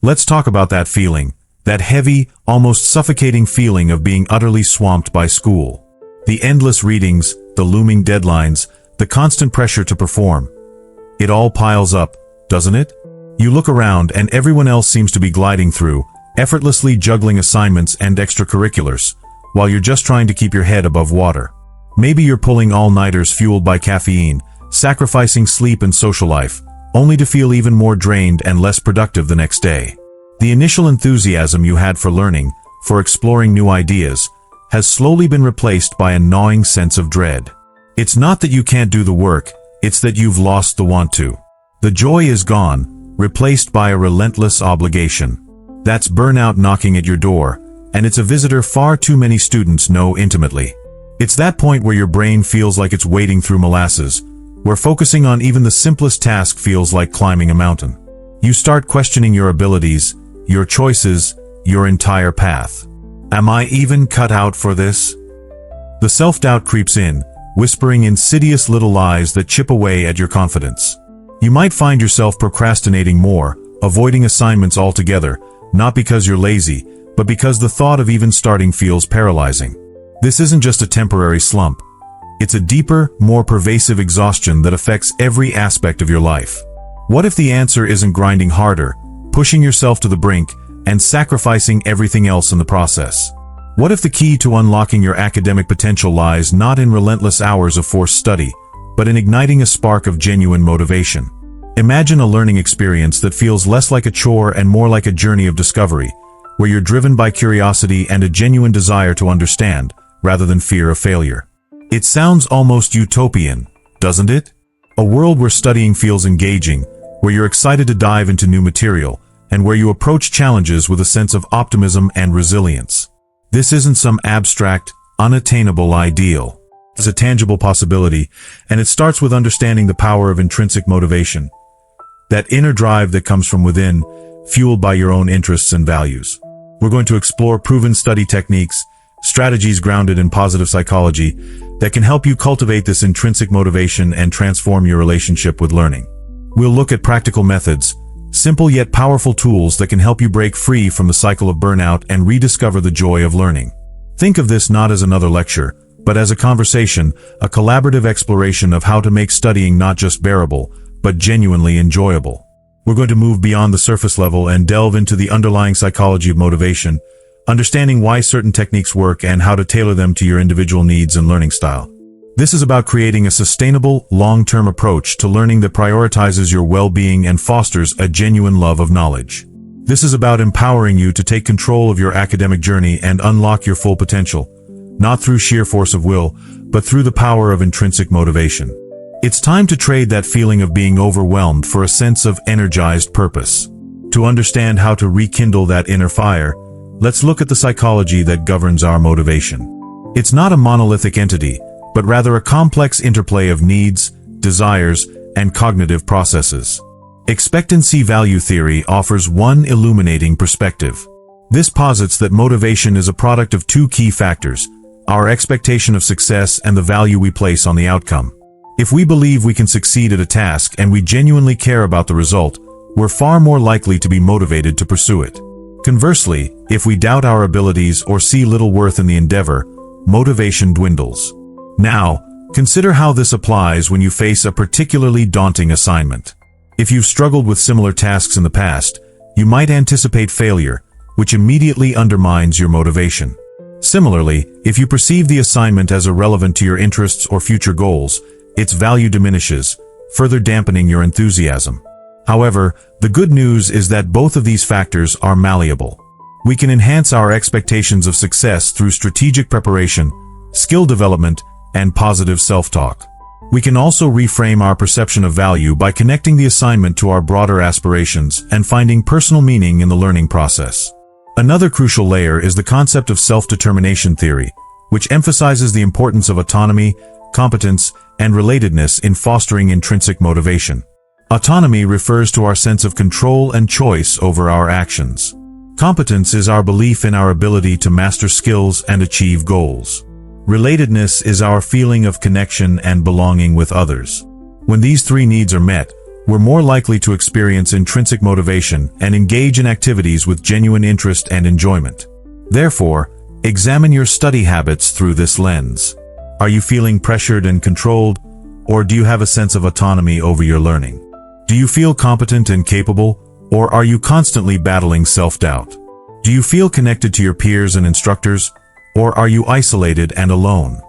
Let's talk about that feeling, that heavy, almost suffocating feeling of being utterly swamped by school. The endless readings, the looming deadlines, the constant pressure to perform. It all piles up, doesn't it? You look around and everyone else seems to be gliding through, effortlessly juggling assignments and extracurriculars, while you're just trying to keep your head above water. Maybe you're pulling all-nighters fueled by caffeine, sacrificing sleep and social life, only to feel even more drained and less productive the next day. The initial enthusiasm you had for learning, for exploring new ideas, has slowly been replaced by a gnawing sense of dread. It's not that you can't do the work, it's that you've lost the want to. The joy is gone, replaced by a relentless obligation. That's burnout knocking at your door, and it's a visitor far too many students know intimately. It's that point where your brain feels like it's wading through molasses, where focusing on even the simplest task feels like climbing a mountain. You start questioning your abilities, your choices, your entire path. Am I even cut out for this? The self-doubt creeps in, whispering insidious little lies that chip away at your confidence. You might find yourself procrastinating more, avoiding assignments altogether, not because you're lazy, but because the thought of even starting feels paralyzing. This isn't just a temporary slump. It's a deeper, more pervasive exhaustion that affects every aspect of your life. What if the answer isn't grinding harder, pushing yourself to the brink, and sacrificing everything else in the process? What if the key to unlocking your academic potential lies not in relentless hours of forced study, but in igniting a spark of genuine motivation? Imagine a learning experience that feels less like a chore and more like a journey of discovery, where you're driven by curiosity and a genuine desire to understand, rather than fear of failure. It sounds almost utopian, doesn't it? A world where studying feels engaging, where you're excited to dive into new material, and where you approach challenges with a sense of optimism and resilience. This isn't some abstract, unattainable ideal. It's a tangible possibility, and it starts with understanding the power of intrinsic motivation. That inner drive that comes from within, fueled by your own interests and values. We're going to explore proven study techniques, strategies grounded in positive psychology that can help you cultivate this intrinsic motivation and transform your relationship with learning. We'll look at practical methods, simple yet powerful tools that can help you break free from the cycle of burnout and rediscover the joy of learning. Think of this not as another lecture, but as a conversation, a collaborative exploration of how to make studying not just bearable, but genuinely enjoyable. We're going to move beyond the surface level and delve into the underlying psychology of motivation, understanding why certain techniques work and how to tailor them to your individual needs and learning style. This is about creating a sustainable, long-term approach to learning that prioritizes your well-being and fosters a genuine love of knowledge. This is about empowering you to take control of your academic journey and unlock your full potential, not through sheer force of will, but through the power of intrinsic motivation. It's time to trade that feeling of being overwhelmed for a sense of energized purpose. To understand how to rekindle that inner fire, let's look at the psychology that governs our motivation. It's not a monolithic entity, but rather a complex interplay of needs, desires, and cognitive processes. Expectancy value theory offers one illuminating perspective. This posits that motivation is a product of two key factors: our expectation of success and the value we place on the outcome. If we believe we can succeed at a task and we genuinely care about the result, we're far more likely to be motivated to pursue it. Conversely, if we doubt our abilities or see little worth in the endeavor, motivation dwindles. Now, consider how this applies when you face a particularly daunting assignment. If you've struggled with similar tasks in the past, you might anticipate failure, which immediately undermines your motivation. Similarly, if you perceive the assignment as irrelevant to your interests or future goals, its value diminishes, further dampening your enthusiasm. However, the good news is that both of these factors are malleable. We can enhance our expectations of success through strategic preparation, skill development, and positive self-talk. We can also reframe our perception of value by connecting the assignment to our broader aspirations and finding personal meaning in the learning process. Another crucial layer is the concept of self-determination theory, which emphasizes the importance of autonomy, competence, and relatedness in fostering intrinsic motivation. Autonomy refers to our sense of control and choice over our actions. Competence is our belief in our ability to master skills and achieve goals. Relatedness is our feeling of connection and belonging with others. When these three needs are met, we're more likely to experience intrinsic motivation and engage in activities with genuine interest and enjoyment. Therefore, examine your study habits through this lens. Are you feeling pressured and controlled, or do you have a sense of autonomy over your learning? Do you feel competent and capable, or are you constantly battling self-doubt? Do you feel connected to your peers and instructors, or are you isolated and alone?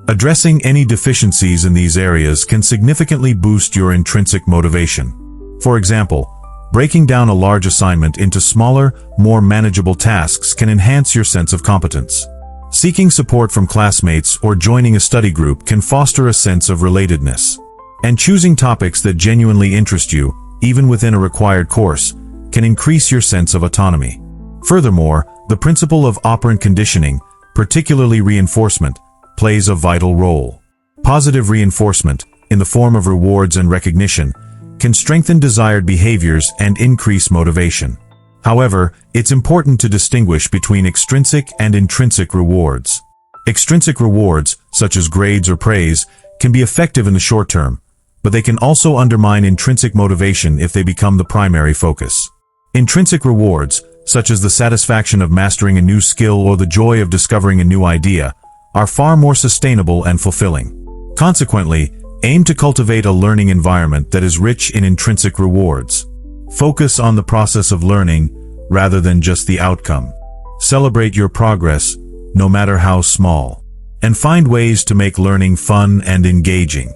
Addressing any deficiencies in these areas can significantly boost your intrinsic motivation. For example, breaking down a large assignment into smaller, more manageable tasks can enhance your sense of competence. Seeking support from classmates or joining a study group can foster a sense of relatedness. And choosing topics that genuinely interest you, even within a required course, can increase your sense of autonomy. Furthermore, the principle of operant conditioning, particularly reinforcement, plays a vital role. Positive reinforcement, in the form of rewards and recognition, can strengthen desired behaviors and increase motivation. However, it's important to distinguish between extrinsic and intrinsic rewards. Extrinsic rewards, such as grades or praise, can be effective in the short term, but they can also undermine intrinsic motivation if they become the primary focus. Intrinsic rewards, such as the satisfaction of mastering a new skill or the joy of discovering a new idea, are far more sustainable and fulfilling. Consequently, aim to cultivate a learning environment that is rich in intrinsic rewards. Focus on the process of learning rather than just the outcome. Celebrate your progress, no matter how small, and find ways to make learning fun and engaging.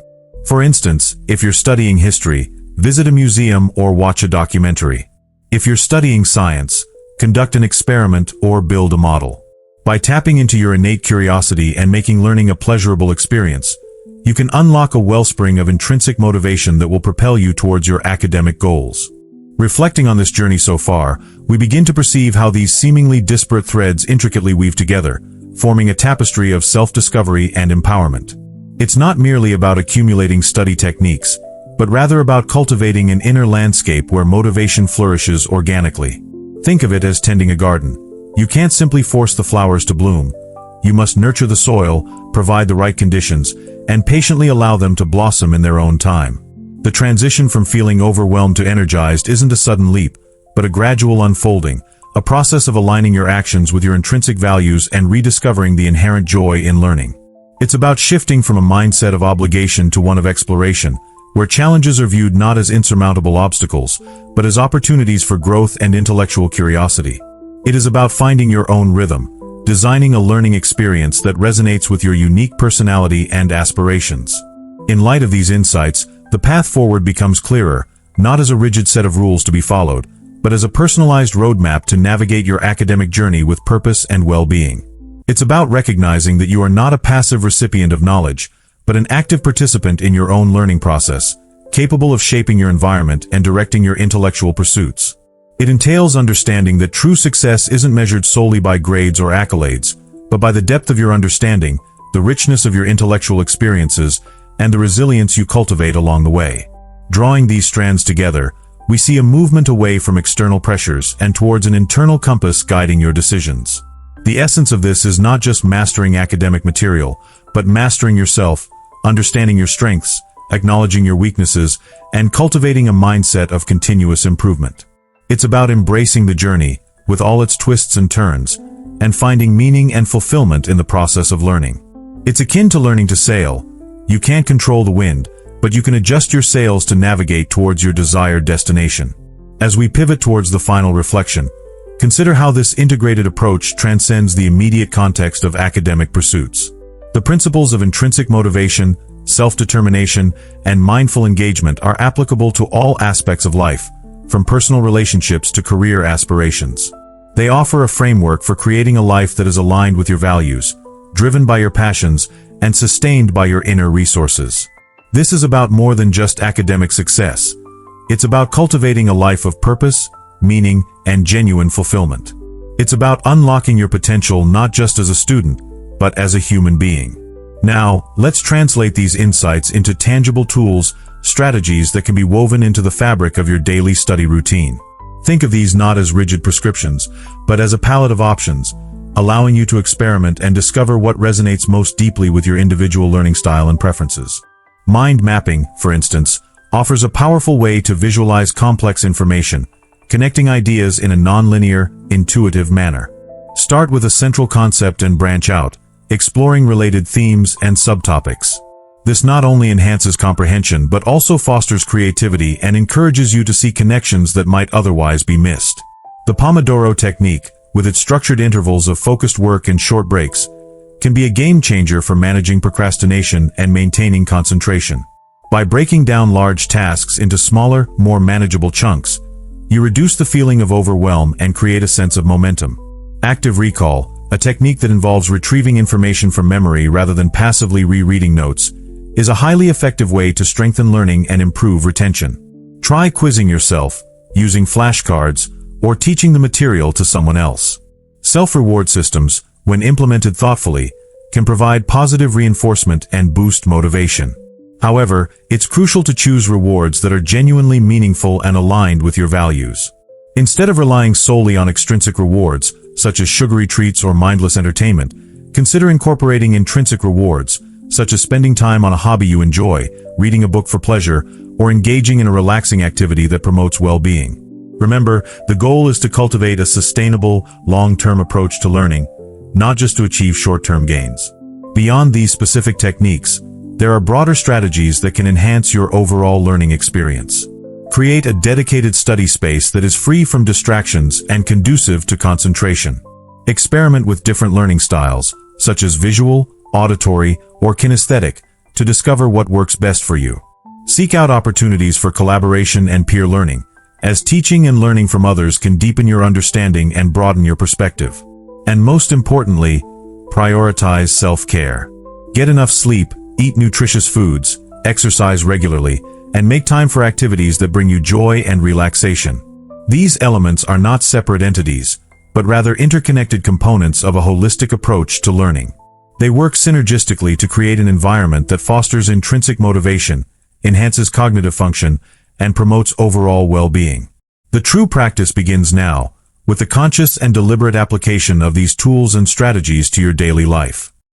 For instance, if you're studying history, visit a museum or watch a documentary. If you're studying science, conduct an experiment or build a model. By tapping into your innate curiosity and making learning a pleasurable experience, you can unlock a wellspring of intrinsic motivation that will propel you towards your academic goals. Reflecting on this journey so far, we begin to perceive how these seemingly disparate threads intricately weave together, forming a tapestry of self-discovery and empowerment. It's not merely about accumulating study techniques, but rather about cultivating an inner landscape where motivation flourishes organically. Think of it as tending a garden. You can't simply force the flowers to bloom. You must nurture the soil, provide the right conditions, and patiently allow them to blossom in their own time. The transition from feeling overwhelmed to energized isn't a sudden leap, but a gradual unfolding, a process of aligning your actions with your intrinsic values and rediscovering the inherent joy in learning. It's about shifting from a mindset of obligation to one of exploration, where challenges are viewed not as insurmountable obstacles, but as opportunities for growth and intellectual curiosity. It is about finding your own rhythm, designing a learning experience that resonates with your unique personality and aspirations. In light of these insights, the path forward becomes clearer, not as a rigid set of rules to be followed, but as a personalized roadmap to navigate your academic journey with purpose and well-being. It's about recognizing that you are not a passive recipient of knowledge, but an active participant in your own learning process, capable of shaping your environment and directing your intellectual pursuits. It entails understanding that true success isn't measured solely by grades or accolades, but by the depth of your understanding, the richness of your intellectual experiences, and the resilience you cultivate along the way. Drawing these strands together, we see a movement away from external pressures and towards an internal compass guiding your decisions. The essence of this is not just mastering academic material, but mastering yourself, understanding your strengths, acknowledging your weaknesses, and cultivating a mindset of continuous improvement. It's about embracing the journey, with all its twists and turns, and finding meaning and fulfillment in the process of learning. It's akin to learning to sail. You can't control the wind, but you can adjust your sails to navigate towards your desired destination. As we pivot towards the final reflection, consider how this integrated approach transcends the immediate context of academic pursuits. The principles of intrinsic motivation, self-determination, and mindful engagement are applicable to all aspects of life, from personal relationships to career aspirations. They offer a framework for creating a life that is aligned with your values, driven by your passions, and sustained by your inner resources. This is about more than just academic success. It's about cultivating a life of purpose, meaning, and genuine fulfillment. It's about unlocking your potential not just as a student, but as a human being. Now, let's translate these insights into tangible tools, strategies that can be woven into the fabric of your daily study routine. Think of these not as rigid prescriptions, but as a palette of options, allowing you to experiment and discover what resonates most deeply with your individual learning style and preferences. Mind mapping, for instance, offers a powerful way to visualize complex information, connecting ideas in a non-linear, intuitive manner. Start with a central concept and branch out, exploring related themes and subtopics. This not only enhances comprehension but also fosters creativity and encourages you to see connections that might otherwise be missed. The Pomodoro technique, with its structured intervals of focused work and short breaks, can be a game changer for managing procrastination and maintaining concentration. By breaking down large tasks into smaller, more manageable chunks, you reduce the feeling of overwhelm and create a sense of momentum. Active recall, a technique that involves retrieving information from memory rather than passively rereading notes, is a highly effective way to strengthen learning and improve retention. Try quizzing yourself, using flashcards, or teaching the material to someone else. Self-reward systems, when implemented thoughtfully, can provide positive reinforcement and boost motivation. However, it's crucial to choose rewards that are genuinely meaningful and aligned with your values. Instead of relying solely on extrinsic rewards, such as sugary treats or mindless entertainment, consider incorporating intrinsic rewards, such as spending time on a hobby you enjoy, reading a book for pleasure, or engaging in a relaxing activity that promotes well-being. Remember, the goal is to cultivate a sustainable, long-term approach to learning, not just to achieve short-term gains. Beyond these specific techniques, there are broader strategies that can enhance your overall learning experience. Create a dedicated study space that is free from distractions and conducive to concentration. Experiment with different learning styles, such as visual, auditory, or kinesthetic, to discover what works best for you. Seek out opportunities for collaboration and peer learning, as teaching and learning from others can deepen your understanding and broaden your perspective. And most importantly, prioritize self-care. Get enough sleep, eat nutritious foods, exercise regularly, and make time for activities that bring you joy and relaxation. These elements are not separate entities, but rather interconnected components of a holistic approach to learning. They work synergistically to create an environment that fosters intrinsic motivation, enhances cognitive function, and promotes overall well-being. The true practice begins now, with the conscious and deliberate application of these tools and strategies to your daily life.